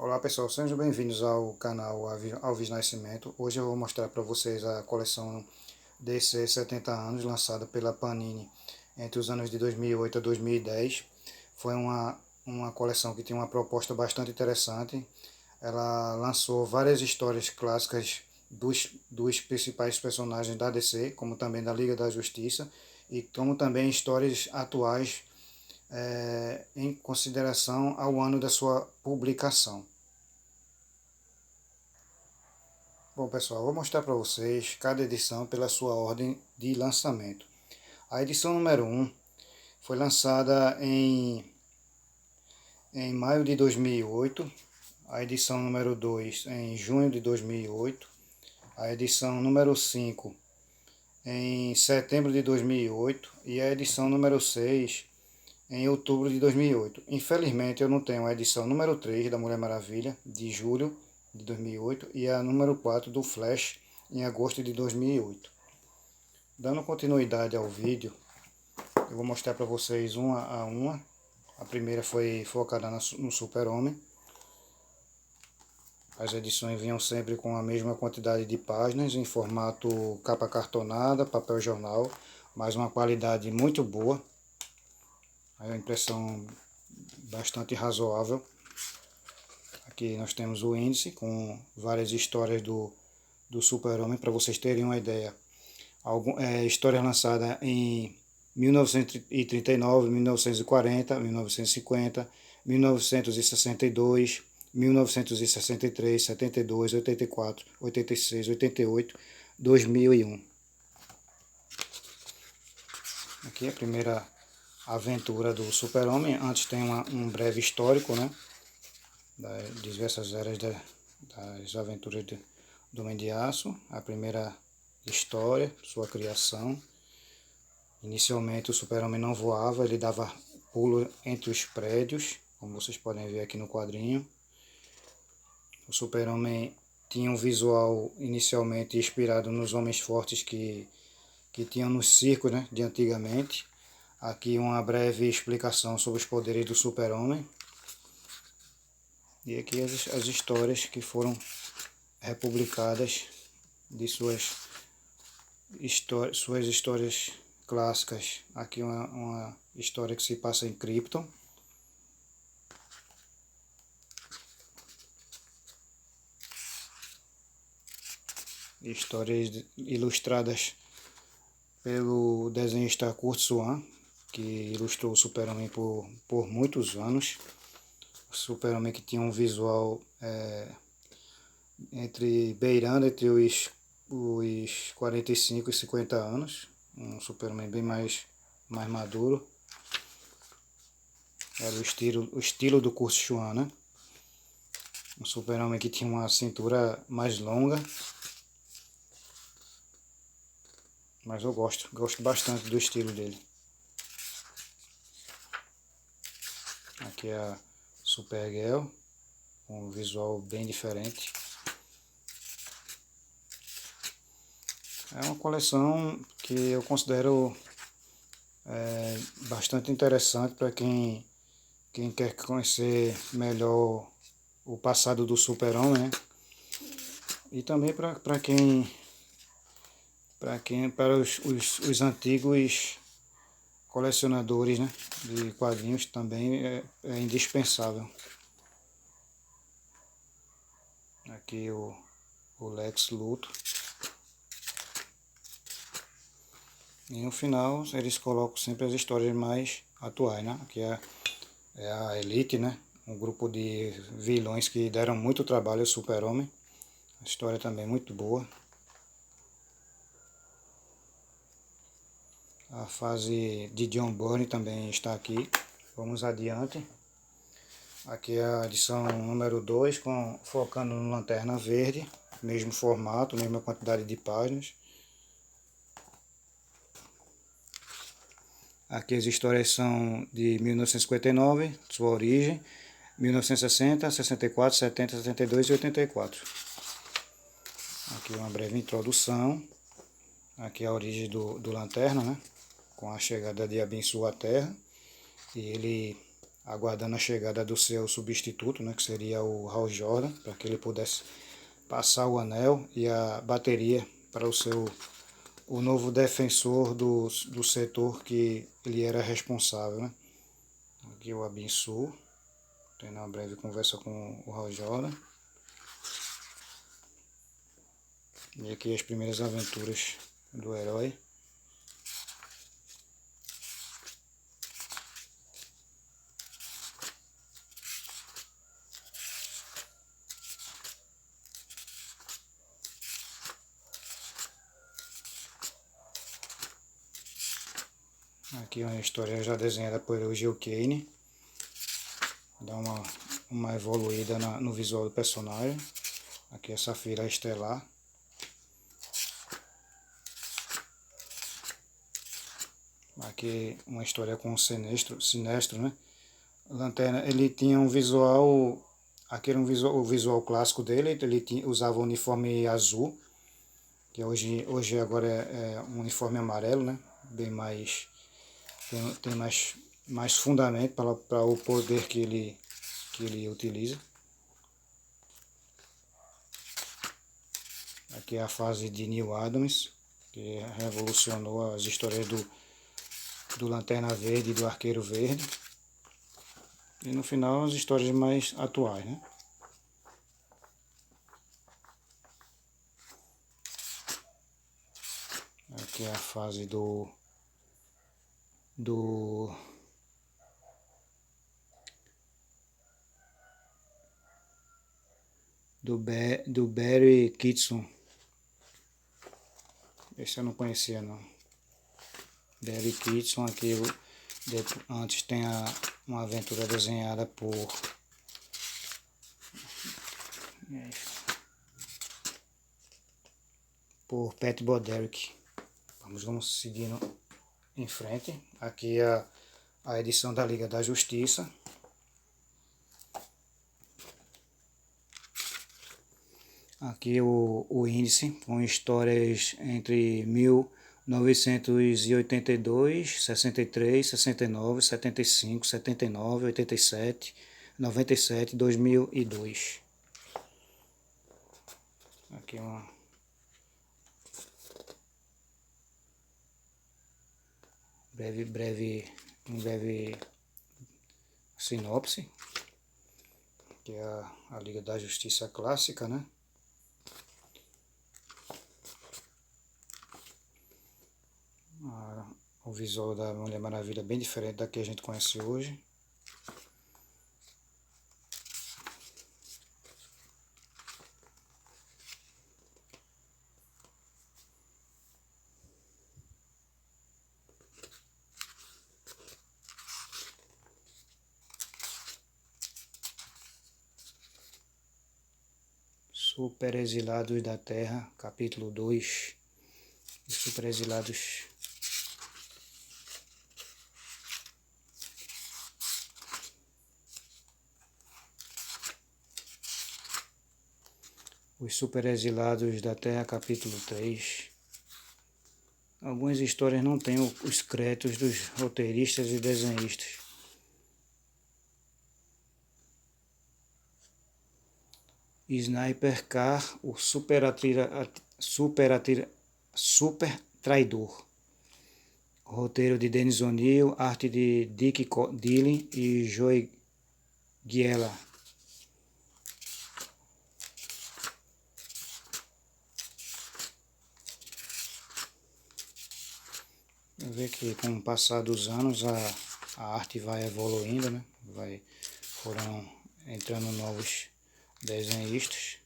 Olá pessoal, sejam bem-vindos ao canal Alves Nascimento. Hoje eu vou mostrar para vocês a coleção DC 70 anos, lançada pela Panini entre os anos de 2008 a 2010. Foi uma coleção que tinha uma proposta bastante interessante. Ela lançou várias histórias clássicas dos principais personagens da DC, como também da Liga da Justiça, e como também histórias atuais em consideração ao ano da sua publicação. Bom pessoal, vou mostrar para vocês cada edição pela sua ordem de lançamento. A edição número 1 foi lançada em maio de 2008, a edição número 2 em junho de 2008, a edição número 5 em setembro de 2008 e a edição número 6 em outubro de 2008. Infelizmente eu não tenho a edição número 3 da Mulher Maravilha, de julho de 2008, e a número 4 do Flash, em agosto de 2008. Dando continuidade ao vídeo, eu vou mostrar para vocês uma a uma. A primeira foi focada no Super-Homem. As edições vinham sempre com a mesma quantidade de páginas, em formato capa cartonada, papel jornal, mas uma qualidade muito boa. A impressão bastante razoável. Aqui nós temos o índice com várias histórias do Super-Homem, para vocês terem uma ideia. História lançada em 1939, 1940, 1950, 1962, 1963, 72, 84, 86, 88, 2001. Aqui a primeira aventura do Super-Homem. Antes tem um breve histórico, né, das diversas eras das aventuras do Homem de Aço. A primeira história, sua criação. Inicialmente o Super-Homem não voava, ele dava pulo entre os prédios, como vocês podem ver aqui no quadrinho. O Super-Homem tinha um visual inicialmente inspirado nos homens fortes que tinham nos circos, né, de antigamente. Aqui uma breve explicação sobre os poderes do Super-Homem. E aqui as histórias que foram republicadas de suas histórias clássicas. Aqui uma história que se passa em Krypton. Histórias ilustradas pelo desenhista Curt Swan, que ilustrou o Super-Homem por muitos anos. O Super-Homem que tinha um visual beirando entre os 45 e 50 anos. Um Super-Homem bem mais maduro. Era o estilo do Curt Swan, né? Um Super-Homem que tinha uma cintura mais longa. Mas eu gosto bastante do estilo dele. Aqui é a Supergirl, com um visual bem diferente. É uma coleção que eu considero bastante interessante para quem quer conhecer melhor o passado do Super-Homem, né? E também para os antigos colecionadores, né, de quadrinhos, também é indispensável. Aqui o Lex Luthor. E no final eles colocam sempre as histórias mais atuais, né? Aqui é a Elite, né? Um grupo de vilões que deram muito trabalho ao Super-Homem. A história também muito boa. A fase de John Byrne também está aqui. Vamos adiante. Aqui é a edição número 2, focando no Lanterna Verde. Mesmo formato, mesma quantidade de páginas. Aqui as histórias são de 1959, sua origem, 1960, 64, 70, 72 e 84. Aqui uma breve introdução. Aqui a origem do Lanterna, né? Com a chegada de Abin à Terra. E ele aguardando a chegada do seu substituto, né, que seria o Hal Jordan, para que ele pudesse passar o anel e a bateria para o novo defensor do setor que ele era responsável, né? Aqui o Abin-Sur, tendo uma breve conversa com o Hal Jordan. E aqui as primeiras aventuras do herói. Aqui uma história já desenhada por Eugeo Kane. Dá uma evoluída no visual do personagem. Aqui é Safira Estelar. Aqui uma história com o Sinestro, né? Lanterna, ele tinha um visual, aqui era o visual clássico dele, ele usava o uniforme azul, que hoje agora é um uniforme amarelo, né? Bem mais, tem mais fundamento para o poder que ele utiliza. Aqui é a fase de Neil Adams, que revolucionou as histórias do Lanterna Verde e do Arqueiro Verde. E no final as histórias mais atuais, né? Aqui é a fase do Barry Kitson. Esse eu não conhecia não. Barry Kitson, aqui antes tem uma aventura desenhada por Pat Broderick. Vamos seguindo em frente. Aqui é a edição da Liga da Justiça. Aqui o índice com histórias entre 1982, 63, 69, 75, 79, 87, 97, 2002. Aqui um breve sinopse, que é a Liga da Justiça clássica, né? O visual da Mulher Maravilha é bem diferente da que a gente conhece hoje. Super Exilados da Terra, capítulo 2. Os Super Exilados. Os Super Exilados da Terra, capítulo 3. Algumas histórias não têm os créditos dos roteiristas e desenhistas. Sniper Car, o super traidor. Roteiro de Dennis O'Neil, arte de Dick Dillon e Joey Giella. Vamos ver que com o passar dos anos a arte vai evoluindo, né? Foram entrando novos desenhistas.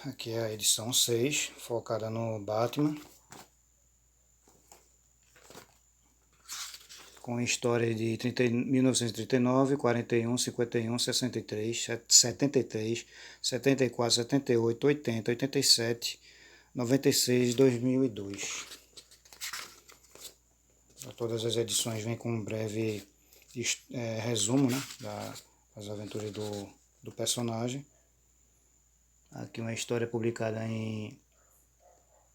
Aqui é a edição 6, focada no Batman. Com histórias de 1939, 41, 51, 63, 73, 74, 78, 80, 87, 96, 2002. Todas as edições vêm com um breve resumo, né, das aventuras do personagem. Aqui uma história publicada em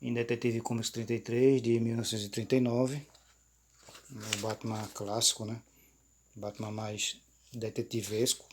Detetive Comics 33, de 1939. O Batman clássico, né? Batman mais detetivesco.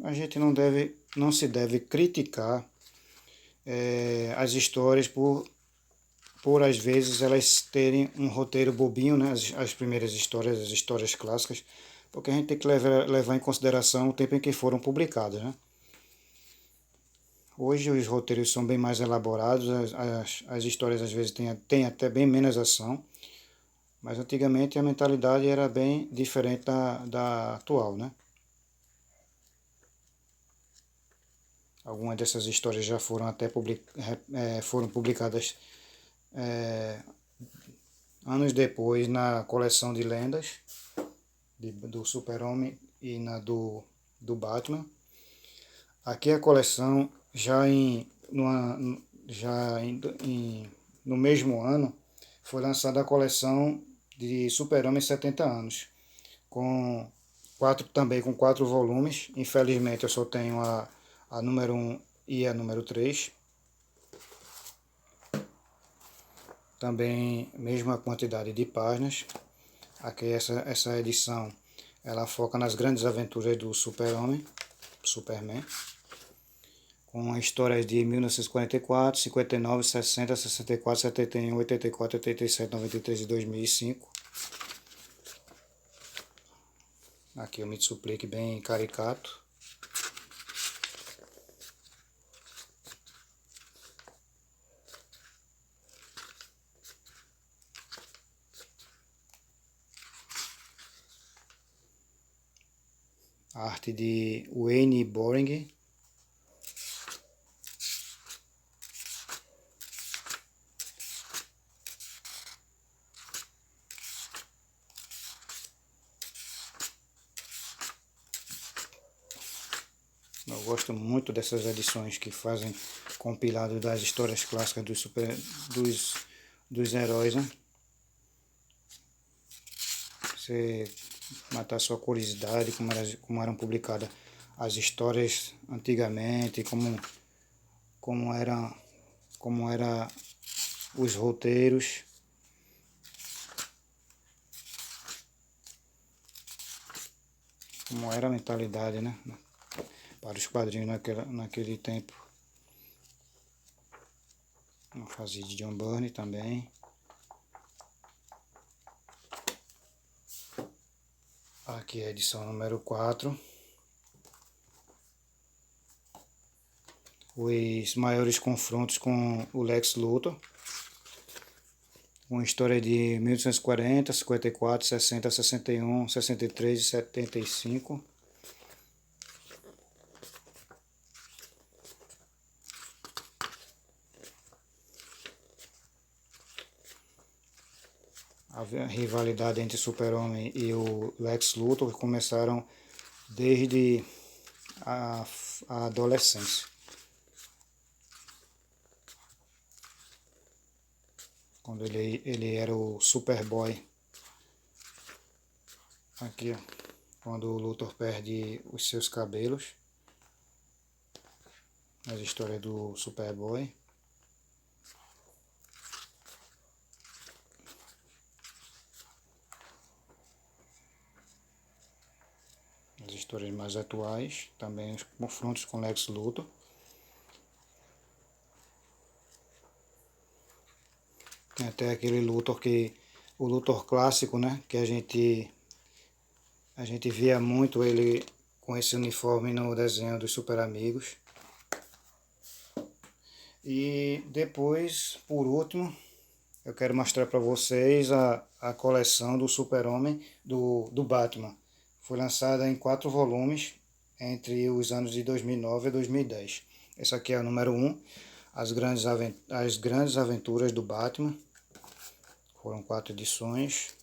A gente não se deve criticar as histórias por às vezes elas terem um roteiro bobinho, né? As primeiras histórias, as histórias clássicas, porque a gente tem que levar em consideração o tempo em que foram publicadas, né? Hoje os roteiros são bem mais elaborados, as histórias às vezes têm até bem menos ação, mas antigamente a mentalidade era bem diferente da atual, né? Algumas dessas histórias já foram até foram publicadas anos depois na coleção de lendas do Super-Homem e na do Batman. Aqui a coleção no mesmo ano foi lançada a coleção de Super-Homem 70 anos, também com 4 volumes. Infelizmente eu só tenho a número 1 e a número 3. Também mesma quantidade de páginas. Aqui essa edição ela foca nas grandes aventuras do Super-Homem, Superman, com histórias de 1944, 59, 60, 64, 71, 84, 87, 93 e 2005. Aqui o Mitsuplique bem caricato. A arte de Wayne Boring. Eu gosto muito dessas edições que fazem compilado das histórias clássicas dos heróis, né? Você matar sua curiosidade, como eram publicadas as histórias antigamente, como era os roteiros. Como era a mentalidade, né? Para os quadrinhos naquele tempo. Uma fase de John Byrne também. Aqui é a edição número 4. Os maiores confrontos com o Lex Luthor. Uma história de 1840, 54, 60, 61, 63 e 75. A rivalidade entre o Super-Homem e o Lex Luthor começaram desde a adolescência. Quando ele era o Superboy. Aqui, ó, quando o Luthor perde os seus cabelos. As histórias do Superboy. As histórias mais atuais, também os confrontos com Lex Luthor. Tem até aquele Luthor o Luthor clássico, né, que a gente via muito ele com esse uniforme no desenho dos Super Amigos. E depois, por último, eu quero mostrar para vocês a coleção do Super-Homem do Batman. Foi lançada em 4 volumes entre os anos de 2009 e 2010. Esse aqui é o número 1, as grandes aventuras do Batman. Foram 4 edições.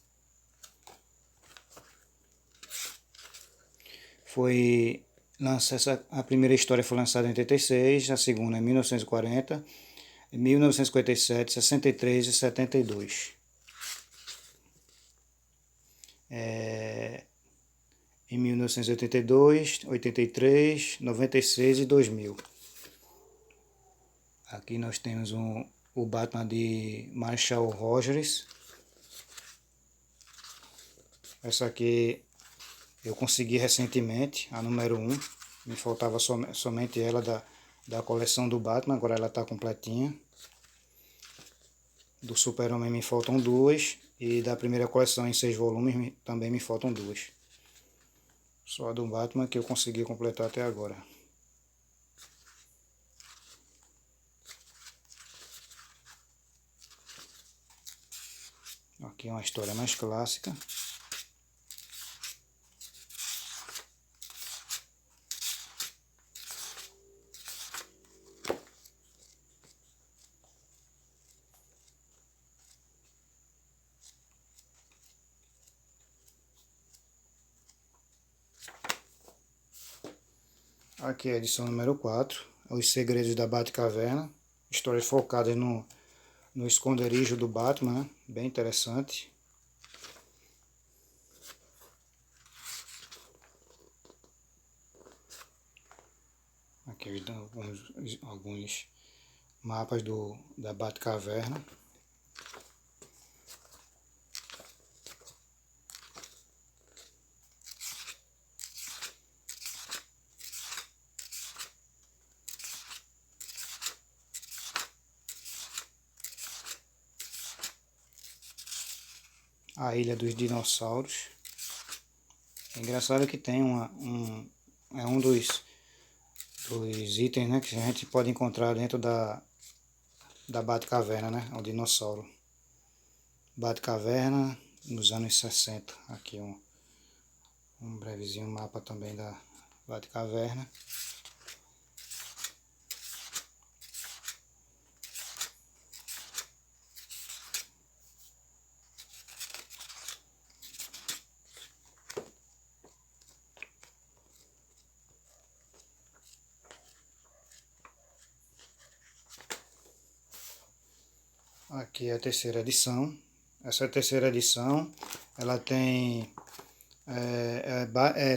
A primeira história foi lançada em 86, a segunda em 1940, 1957, 63 e 72. Em 1982, 83, 96 e 2000. Aqui nós temos o Batman de Marshall Rogers. Essa aqui eu consegui recentemente, a número 1. Me faltava somente ela da coleção do Batman, agora ela está completinha. Do Super-Homem me faltam 2. E da primeira coleção em 6 volumes também me faltam 2. Só a do Batman que eu consegui completar até agora. Aqui é uma história mais clássica. Aqui é a edição número 4, Os Segredos da Batcaverna. Histórias focadas no esconderijo do Batman, né? Bem interessante. Aqui alguns mapas da Batcaverna. A Ilha dos Dinossauros. É engraçado que tem um dos itens, né, que a gente pode encontrar dentro da Batcaverna, né? O dinossauro. Batcaverna nos anos 60. Aqui um brevezinho mapa também da Batcaverna. Aqui é a terceira edição. Essa terceira edição, ela tem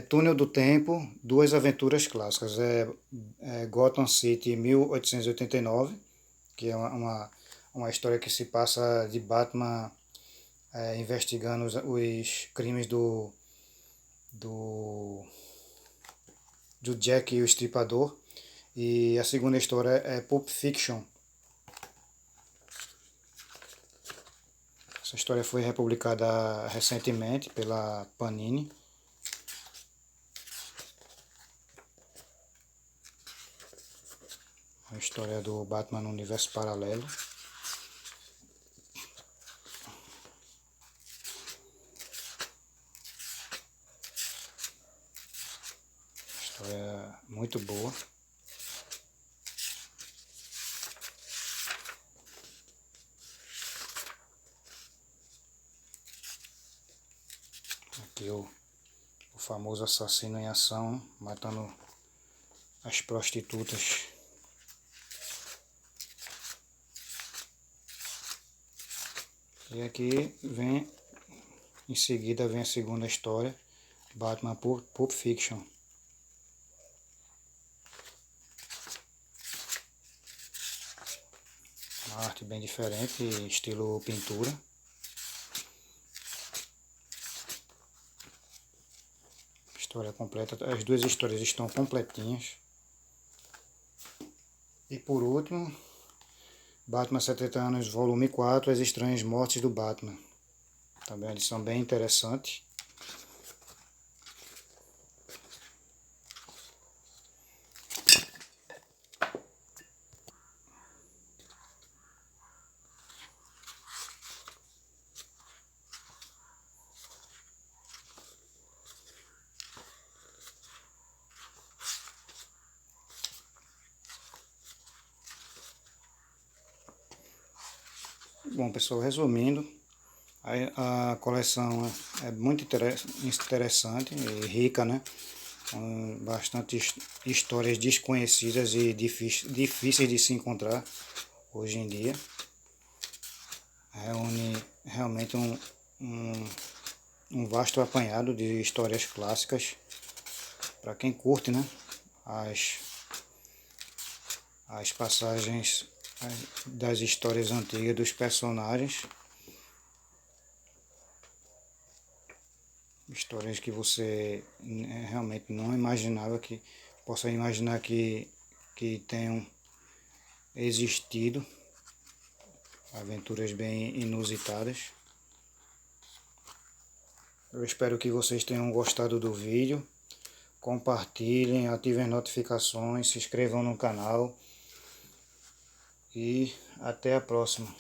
Túnel do Tempo, 2 aventuras clássicas. Gotham City 1889, que é uma história que se passa de Batman investigando os crimes do Jack e o Estripador. E a segunda história é Pulp Fiction. Essa história foi republicada recentemente pela Panini. A história do Batman no universo paralelo. História muito boa. Aqui o famoso assassino em ação, matando as prostitutas. E aqui em seguida vem a segunda história, Batman Pulp Fiction. Uma arte bem diferente, estilo pintura. História completa, as 2 histórias estão completinhas. E por último, Batman 70 anos, volume 4, As Estranhas Mortes do Batman. Também uma edição bem interessante. Bom, pessoal, resumindo, a coleção é muito interessante e rica, né? Com bastante histórias desconhecidas e difíceis de se encontrar hoje em dia. Reúne realmente um vasto apanhado de histórias clássicas para quem curte, né? As passagens das histórias antigas dos personagens. Histórias que você realmente não imaginava que possa imaginar que tenham existido. Aventuras bem inusitadas. Eu espero que vocês tenham gostado do vídeo. Compartilhem, ativem as notificações, se inscrevam no canal e até a próxima.